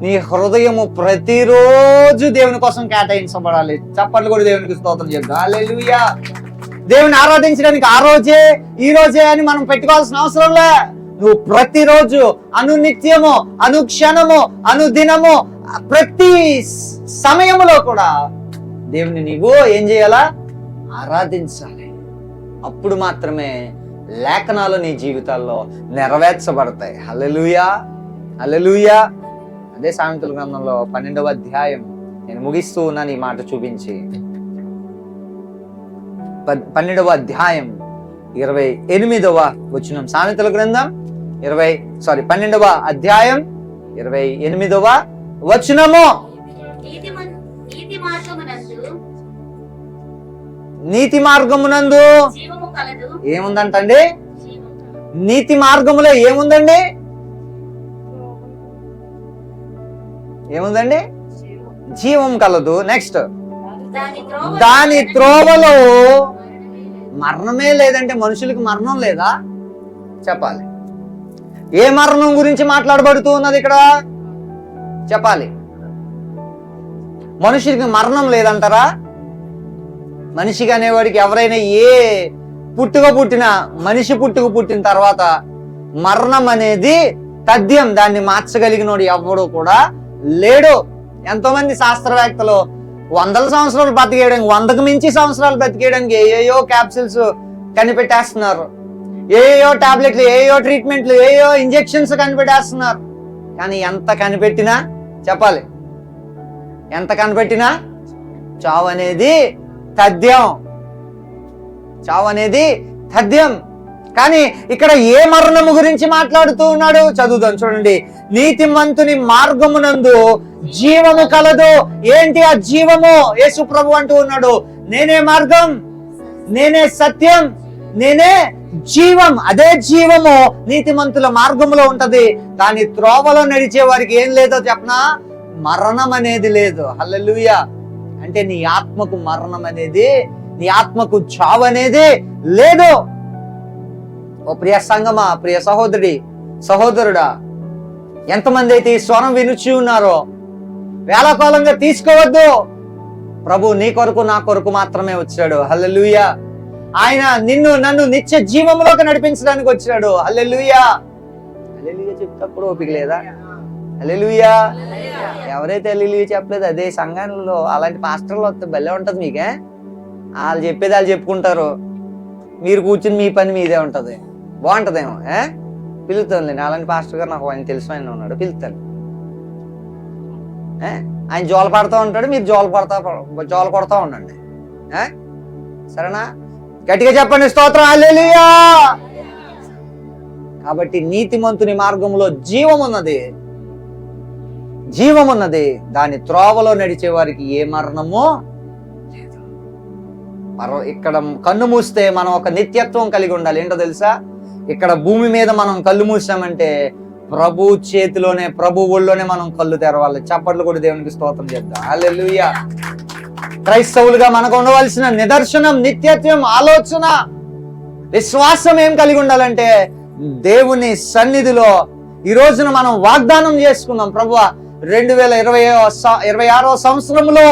నీ హృదయము ప్రతిరోజు దేవుని కోసం కేటాయించబడాలి. చప్పట్లు కూడా దేవునికి స్తోత్రం చెప్తాం. హల్లెలూయా. దేవుని ఆరాధించడానికి ఆ రోజే ఈ రోజే అని మనం పెట్టుకోవాల్సిన అవసరం లే. నువ్వు ప్రతిరోజు, అనునిత్యము, అనుక్షణము, అనుదినము, ప్రతి సమయంలో కూడా దేవుని నీవు ఏం చేయాలా? ఆరాధించాలి. అప్పుడు మాత్రమే లేఖనాలు నీ జీవితాల్లో నెరవేర్చబడతాయి. హల్లెలూయా, హల్లెలూయా. అదే సామెతల గ్రంథంలో 12వ అధ్యాయం నేను ముగిస్తూ ఉన్నాను ఈ మాట చూపించి. 12వ అధ్యాయం 28వ వచనం. సామెతల గ్రంథం 12వ అధ్యాయం 28వ వచనము. నీతి మార్గమునందు ఏముందంటండి? నీతి మార్గములో ఏముందండి? ఏముందండి? జీవం కలదు. నెక్స్ట్, దాని త్రోవలో మరణమే లేదంటే మనుషులకి మరణం లేదా? చెప్పాలి. ఏ మరణం గురించి మాట్లాడబడుతూ ఉన్నది ఇక్కడ? చెప్పాలి. మనుషులకి మరణం లేదంటారా? మనిషిగా అనేవాడికి ఎవరైనా ఏ పుట్టిన మనిషి పుట్టిన తర్వాత మరణం అనేది తథ్యం, దాన్ని మార్చగలిగినోడు ఎవడు కూడా లేడు. ఎంతో మంది శాస్త్రవేత్తలు వందల సంవత్సరాలు బతికేయడానికి, 100కు మించి సంవత్సరాలు బతికేయడానికి ఏయో క్యాప్సిల్స్ కనిపెట్టేస్తున్నారు, ఏయో టాబ్లెట్లు, ఏయో ట్రీట్మెంట్లు, ఏయో ఇంజెక్షన్స్ కనిపెట్టేస్తున్నారు. కానీ ఎంత కనిపెట్టినా, చెప్పాలి, ఎంత కనిపెట్టినా చావు అనేది తథ్యం. చావు అనేది తథ్యం. కానీ ఇక్కడ ఏ మరణము గురించి మాట్లాడుతూ ఉన్నాడు? చదువుదాం, చూడండి. నీతిమంతుని మార్గమునందు జీవము కలదు. ఏంటి ఆ జీవము? యేసు ప్రభు అంటూ ఉన్నాడు, నేనే మార్గం, నేనే సత్యం, నేనే జీవం. అదే జీవము నీతిమంతుల మార్గములో ఉంటది. కానీ త్రోవలో నడిచే వారికి ఏం లేదో చెప్పనా? మరణం అనేది లేదు. హల్లెలూయా. అంటే నీ ఆత్మకు మరణం అనేది, నీ ఆత్మకు చావు అనేది లేదు. ఓ ప్రియ సంగమా, ప్రియ సహోదరుడా, ఎంతమంది అయితే ఈ స్వరం వినుచి ఉన్నారో వేళాకోళంగా తీసుకోవద్దు. ప్రభు నీ కొరకు, నా కొరకు మాత్రమే వచ్చాడు. హల్లెలూయా. ఆయన నిన్ను నన్ను నిత్య జీవంలోకి నడిపించడానికి వచ్చాడు. హల్లెలూయా. హల్లెలూయా చెప్తప్పుడు ఓపిక లేదా? హల్లెలూయా. ఎవరైతే హల్లెలూయా చెప్పలేదు అదే సంఘంలో అలాంటి పాస్టర్లు వస్తే భలే ఉంటది. మీకే వాళ్ళు చెప్పేది వాళ్ళు చెప్పుకుంటారు, మీరు కూర్చుని మీ పని మీదే ఉంటది. బాగుంటదేమో. పిలుతానులేండి. అలాంటి పాస్టర్ గారు నాకు ఆయన తెలిసిన ఆయన ఉన్నాడు, పిలుతాను. ఆయన జోల పడతా ఉంటాడు, మీరు జోల కొడతా ఉండండి. సరేనా? గట్టిగా చెప్పండి స్తోత్రం. హల్లెలూయా. కాబట్టి నీతిమంతుని మార్గంలో జీవం ఉన్నది. దాని త్రోవలో నడిచే వారికి ఏ మరణమో లేదు. ఇక్కడ కన్ను మూస్తే మనం ఒక నిత్యత్వం కలిగి ఉండాలి. ఏంటో తెలుసా? ఇక్కడ భూమి మీద మనం కళ్ళు మూసామంటే ప్రభు చేతిలోనే, ప్రభు ఒళ్ళోనే మనం కళ్ళు తెరవాలి. చప్పట్లు కూడా దేవునికి స్తోత్రం చేద్దాం. హల్లెలూయా. క్రైస్తవులుగా మనకు ఉండవలసిన నిదర్శనం, నిత్యత్వం, ఆలోచన, విశ్వాసం ఏం కలిగి ఉండాలంటే దేవుని సన్నిధిలో ఈ రోజున మనం వాగ్దానం చేసుకుందాం. ప్రభువా, 2026వ సంవత్సరంలో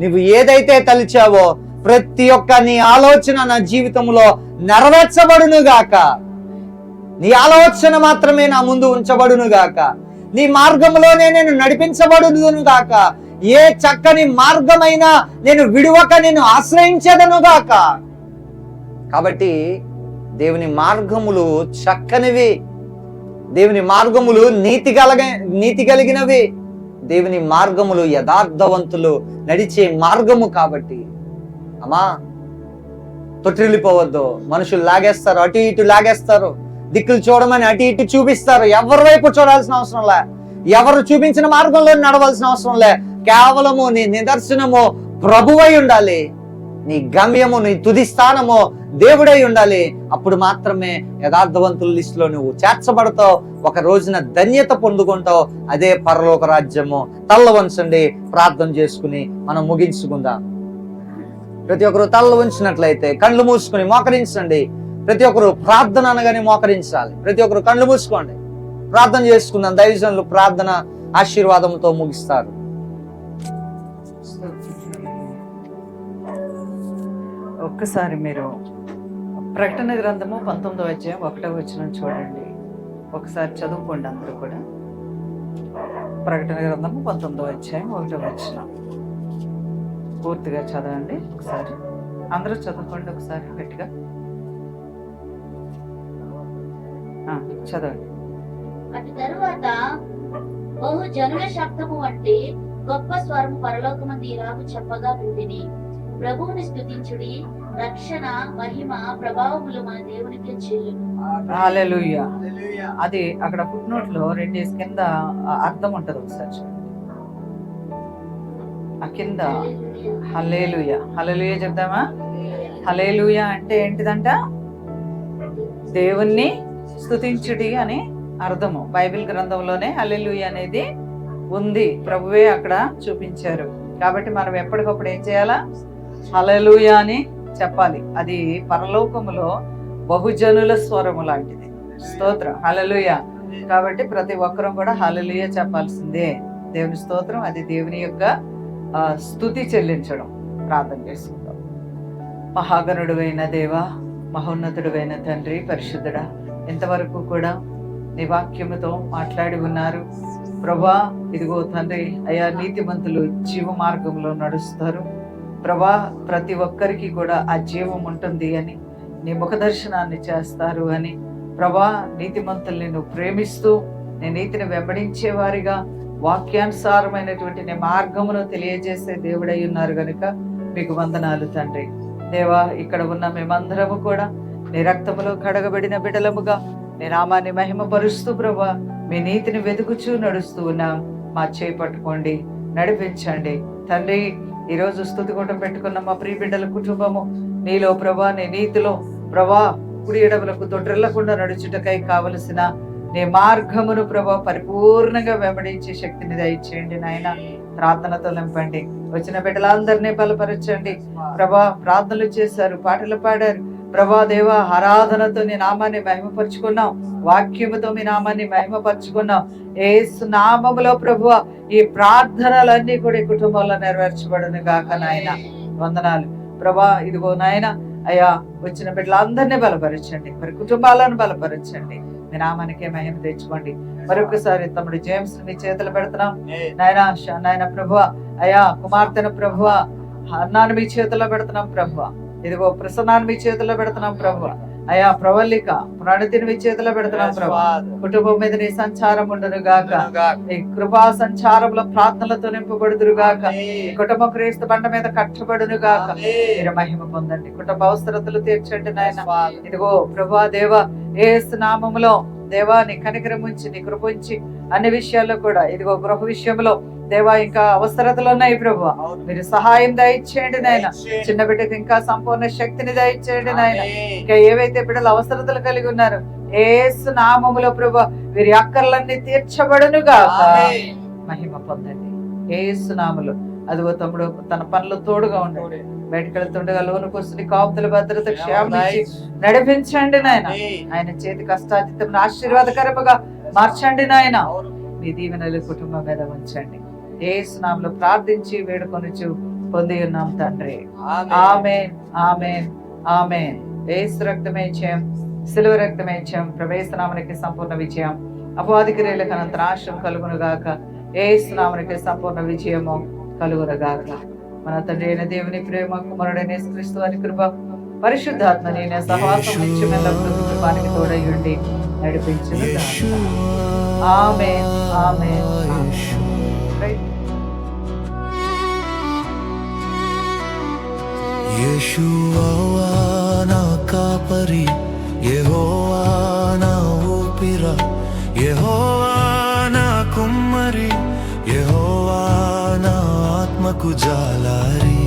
నువ్వు ఏదైతే తలిచావో ప్రతి ఒక్క నీ ఆలోచన నా జీవితంలో నెరవేర్చబడును గాక. నీ ఆలోచన మాత్రమే నా ముందు ఉంచబడును గాక. నీ మార్గంలోనే నేను నడిపించబడును గాక. ఏ చక్కని మార్గమైనా నేను విడువక నేను ఆశ్రయించేదను గాక. కాబట్టి దేవుని మార్గములు చక్కనివి, దేవుని మార్గములు నీతి కలిగినవి, దేవుని మార్గములు యథార్థవంతులు నడిచే మార్గము. కాబట్టి అమ్మా, తొట్టిల్లిపోవద్దు. మనుషులు లాగేస్తారు, అటు ఇటు లాగేస్తారు, దిక్కులు చూడమని అటు ఇటు చూపిస్తారు. ఎవరి వైపు చూడాల్సిన అవసరం లే, ఎవరు చూపించిన మార్గంలో నడవలసిన అవసరం లే. కేవలము నీ నిదర్శనము ప్రభువై ఉండాలి. నీ గమ్యము, నీ తుది స్థానము దేవుడై ఉండాలి. అప్పుడు మాత్రమే యథార్థవంతుల లిస్టులో నువ్వు చేర్చబడతావు. ఒక రోజున ధన్యత పొందుకుంటావు. అదే పరలోక రాజ్యము. తల్ల వంచండి, ప్రార్థన చేసుకుని మనం ముగించుకుందాం. ప్రతి ఒక్కరు తల్ల వంచినట్లయితే కళ్ళు మూసుకుని మోకరించండి. ప్రతి ఒక్కరు ప్రార్థన అనగానే మోకరించాలి. ప్రతి ఒక్కరు కళ్ళు మూసుకోండి, ప్రార్థన చేసుకుందాం. దైవజనులు ప్రార్థన ఆశీర్వాదంతో ముగిస్తారు. ఒక్కసారి మీరు ప్రకటన గ్రంథము 19వ అధ్యాయం 1వ వచనం చూడండి. ఒకసారి చదువుకోండి అందరూ కూడా. ప్రకటన గ్రంథము 19వ అధ్యాయం 1వ వచనం పూర్తిగా చదవండి. ఒకసారి అందరూ చదువుకోండి ఒకసారి గట్టిగా. చదవండి. అటు తరువాత బహు జనుల శబ్దము వంటి గొప్ప స్వరము పరలోకమందు ఇలాగు చెప్పగా వింటిని, ప్రభువుని స్తుతించుడి, రక్షణ, మహిమ, ప్రభావములు మన దేవునికి చెల్లును. హల్లెలూయా. అది అక్కడ ఫుట్ నోట్ లో 2 కింద అర్థం ఉంటది. ఒకసారి చూడండి. ఆ కింద హల్లెలూయా, హల్లెలూయా చెప్దామా? హల్లెలూయా అంటే ఏంటిదంట? దేవుణ్ణి స్తుతించుడి అని అర్థము. బైబిల్ గ్రంథంలోనే హల్లెలూయా అనేది ఉంది. ప్రభువే అక్కడ చూపించారు. కాబట్టి మనం ఎప్పటికప్పుడు ఏం చేయాలా? హల్లెలూయా అని చెప్పాలి. అది పరలోకములో బహుజనుల స్వరము లాంటిది. స్తోత్రం, హల్లెలూయా. కాబట్టి ప్రతి ఒక్కరూ కూడా హల్లెలూయా చెప్పాల్సిందే. దేవుని స్తోత్రం. అది దేవుని యొక్క స్తుతి చెల్లించడం. ప్రార్థన చేసుకుందాం. మహాగణుడువైన దేవ, మహోన్నతుడువైన తండ్రి, పరిశుద్ధుడా, ఇంతవరకు కూడా నీ వాక్యముతో మాట్లాడి ఉన్నారు ప్రభా. ఇదిగో తండ్రి, అయా నీతిమంతులు జీవ మార్గంలో నడుస్తారు ప్రభా. ప్రతి ఒక్కరికి కూడా ఆ జీవం ఉంటుంది అని, నీ ముఖ దర్శనాన్ని చేస్తారు అని ప్రభా. నీతిమంతుల్ని నువ్వు ప్రేమిస్తూ నీ నీతిని వెంబడించే వారిగా వాక్యానుసారమైనటువంటి నీ మార్గమును తెలియజేసే దేవుడై ఉన్నారు కనుక మీకు వందనాలు తండ్రి. దేవా, ఇక్కడ ఉన్న మేమందరము కూడా నీ రక్తములో కడగబడిన బిడ్డలముగా నీ నామాన్ని మహిమపరుస్తూ ప్రభా, మీ నీతిని వెతుకుచూ నడుస్తూ ఉన్నాం. మా చేయి పట్టుకోండి, నడిపించండి తండ్రి. ఈరోజు స్తుతి కూటం పెట్టుకున్న మా ప్రియ బిడ్డల కుటుంబము నీలో ప్రభా, నీ నీతిలో ప్రభా, కుడి ఎడమలకు తొట్టిల్లకుండా నడుచుటకై కావలసిన నీ మార్గమును ప్రభా పరిపూర్ణంగా వెంబడించే శక్తిని దయచేయండి నాయన. ప్రార్థనతో నింపండి. వచ్చిన బిడ్డలందరినీ బలపరచండి ప్రభా. ప్రార్థనలు చేశారు, పాటలు పాడారు ప్రభా. దేవ, ఆరాధనతో నీ నామాన్ని మహిమపరుచుకున్నాం, వాక్యముతో మీ నామాన్ని మహిమపరుచుకున్నాం. యేసు నామములో ప్రభువా ఈ ప్రార్థనలన్నీ కూడా ఈ కుటుంబంలో నెరవేర్చబడును గాక నాయన. వందనాలు ప్రభా. ఇదిగో నాయన, అయ్యా వచ్చిన బిడ్డలందరినీ బలపరచండి, మరి కుటుంబాలను బలపరచండి. మీ నామానికే మహిమ తెచ్చుకోండి. మరొకసారి తమ్ముడు జేమ్స్ మీ చేతులు పెడుతున్నాం నాయన ప్రభువా. అయ్యా కుమార్తెను ప్రభువా, అన్నాను మీ చేతుల్లో పెడుతున్నాం ప్రభువా. ఇదిగో ప్రసన్నాన్ని మీ చేతుల్లో పెడుతున్నాం ప్రభువా. అయ్యా ప్రవల్లిక, ప్రణతిని మీ చేతిలో పెడుతున్నాం ప్రభా. కుటుంబం మీద నీ సంచారం ఉండను గాక, నీ కృపా సంచారంలో ప్రార్థనలతో నింపబడుదురు గాక, కుటుంబం క్రీస్తు బండ మీద కట్టబడును గాక. మీరు మహిమ పొందండి, కుటుంబ అవసరతలు తీర్చండి నాయన. ఇదిగో ప్రభా దేవ, యేసు నామములో దేవా నీ కనికరం ఉంచి, నీ కృప ఉంచి అన్ని విషయాల్లో కూడా, ఇదిగో గృహ విషయంలో దేవా ఇంకా అవసరతలు ఉన్నాయి ప్రభు, మీరు సహాయం దయచేయండి నాయన. చిన్న బిడ్డకు ఇంకా సంపూర్ణ శక్తిని దయచేయండి నాయన. ఇంకా ఏవైతే బిడ్డలు అవసరతలు కలిగి ఉన్నారు యేసు నామములో ప్రభు వీరి అక్కర్లన్నీ తీర్చబడునుగా. మహిమ పొందండి యేసు నామములో. అదిగో తమ్ముడు తన పనులు తోడుగా ఉండండి, బయటకు వెళ్తుండగా లోనుకు వస్తుంది కాపుతుల భద్రత క్షేమం నడిపించండి నాయన. ఆయన చేతి కష్టాజితం ఆశీర్వాదకరముగా మార్చండి నాయన. మీ దీవెనలు కుటుంబం మీద ఉంచండి. యేసు నామములో ప్రార్థించి వేడుకొనుచు పొంది ఉన్నాం తండ్రి. ఆమేన్, ఆమేన్, ఆమేన్. యేసు రక్తమే జయం, సిలువ రక్తమే జయం. ప్రవేశ నామమునకి సంపూర్ణ విజయం, అపవాది క్రియలకు అనంత నాశనం కలుగును గాక. యేసు నామమునకి సంపూర్ణ విజయము కలుగును గాక. మన తండ్రి అయిన దేవుని ప్రేమ, కుమారుడైన యేసుక్రీస్తు వారి కృప, పరిశుద్ధాత్మ నీ సహవాసం నిత్యమెల్లప్పుడూ కుటుంబానికి తోడయ్యుండి నడిపించును గాక. ఆమేన్, ఆమేన్, ఆమేన్. యెషూవా నా కాపరి, యెహోవా నా ఊపిరా, యెహోవా నా కుమ్మరి, యెహోవా నా ఆత్మకు జాలారి.